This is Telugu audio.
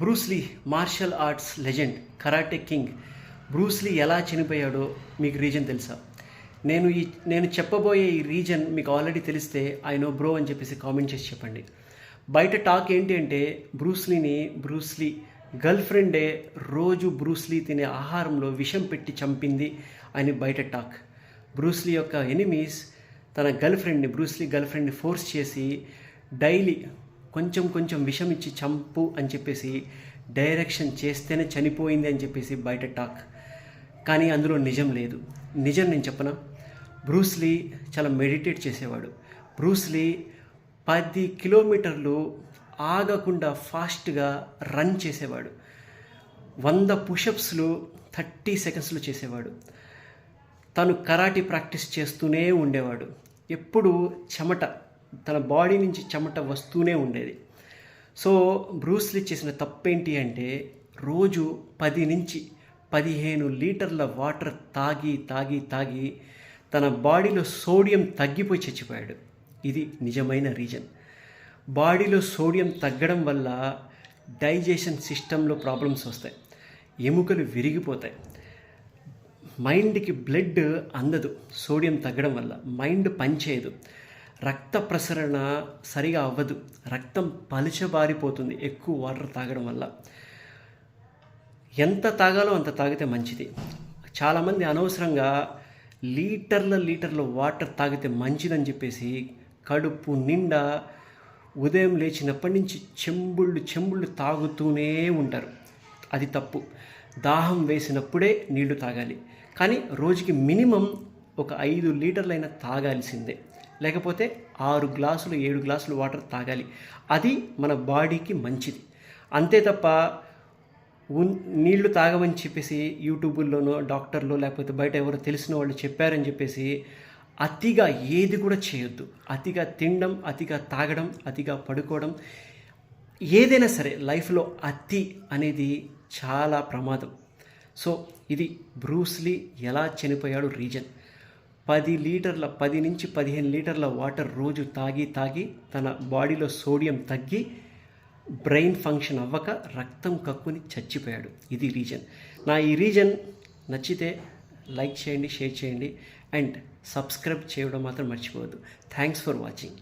Bruce Lee martial arts legend, karate king Bruce Lee ఎలా చనిపోయాడో మీకు రీజన్ తెలుసా? నేను చెప్పబోయే ఈ రీజన్ మీకు ఆల్రెడీ తెలిస్తే ఐ నో బ్రో అని చెప్పేసి కామెంట్ చేసి చెప్పండి. బయట టాక్ ఏంటి అంటే బ్రూస్లీ గర్ల్ ఫ్రెండే రోజు బ్రూస్లీ తినే ఆహారంలో విషం పెట్టి చంపింది అని బయట టాక్. బ్రూస్లీ యొక్క ఎనిమీస్ తన బ్రూస్లీ గర్ల్ ఫ్రెండ్ని ఫోర్స్ చేసి డైలీ కొంచెం విషం ఇచ్చి చంపు అని చెప్పేసి డైరెక్షన్ చేస్తేనే చనిపోయింది అని చెప్పేసి బయట టాక్. కానీ అందులో నిజం లేదు. నిజం నేను చెప్పనా? బ్రూస్లీ చాలా మెడిటేట్ చేసేవాడు. బ్రూస్లీ 10 కిలోమీటర్లు ఆగకుండా ఫాస్ట్గా రన్ చేసేవాడు. 100 పుషప్స్లు 30 సెకండ్స్లో చేసేవాడు. తను కరాటీ ప్రాక్టీస్ చేస్తూనే ఉండేవాడు. ఎప్పుడు తన బాడీ నుంచి చెమట వస్తూనే ఉండేది. సో బ్రూస్లీ చేసిన తప్పేంటి అంటే రోజు 10 నుంచి 15 లీటర్ల వాటర్ తాగి తన బాడీలో సోడియం తగ్గిపోయి చచ్చిపోయాడు. ఇది నిజమైన రీజన్. బాడీలో సోడియం తగ్గడం వల్ల డైజెషన్ సిస్టంలో ప్రాబ్లమ్స్ వస్తాయి, ఎముకలు విరిగిపోతాయి, మైండ్కి బ్లడ్ అందదు. సోడియం తగ్గడం వల్ల మైండ్ పనిచేయదు, రక్త ప్రసరణ సరిగా అవ్వదు, రక్తం పలుచబారిపోతుంది ఎక్కువ వాటర్ తాగడం వల్ల. ఎంత తాగాలో అంత తాగితే మంచిది. చాలామంది అనవసరంగా లీటర్ల వాటర్ తాగితే మంచిదని చెప్పేసి కడుపు నిండా ఉదయం లేచినప్పటి నుంచి చెంబుళ్ళు తాగుతూనే ఉంటారు. అది తప్పు. దాహం వేసినప్పుడే నీళ్లు తాగాలి. కానీ రోజుకి మినిమం ఒక 5 లీటర్లైనా తాగాల్సిందే. లేకపోతే 6 గ్లాసులు 7 గ్లాసులు వాటర్ తాగాలి. అది మన బాడీకి మంచిది. అంతే తప్ప నీళ్లు తాగమని చెప్పేసి యూట్యూబుల్లోనో డాక్టర్లో లేకపోతే బయట ఎవరో తెలిసిన వాళ్ళు చెప్పారని చెప్పేసి అతిగా ఏది కూడా చేయొద్దు. అతిగా తినడం, అతిగా తాగడం, అతిగా పడుకోవడం, ఏదైనా సరే లైఫ్లో అతి అనేది చాలా ప్రమాదం. సో ఇది బ్రూస్లీ ఎలా చనిపోయాడు రీజన్. 10 నుంచి 15 లీటర్ల వాటర్ రోజు తాగి తన బాడీలో సోడియం తగ్గి బ్రెయిన్ ఫంక్షన్ అవ్వక రక్తం కక్కుని చచ్చిపోయాడు. ఇది రీజన్. ఈ రీజన్ నచ్చితే లైక్ చేయండి, షేర్ చేయండి అండ్ సబ్స్క్రైబ్ చేయడం మాత్రం మర్చిపోవద్దు. Thanks for watching.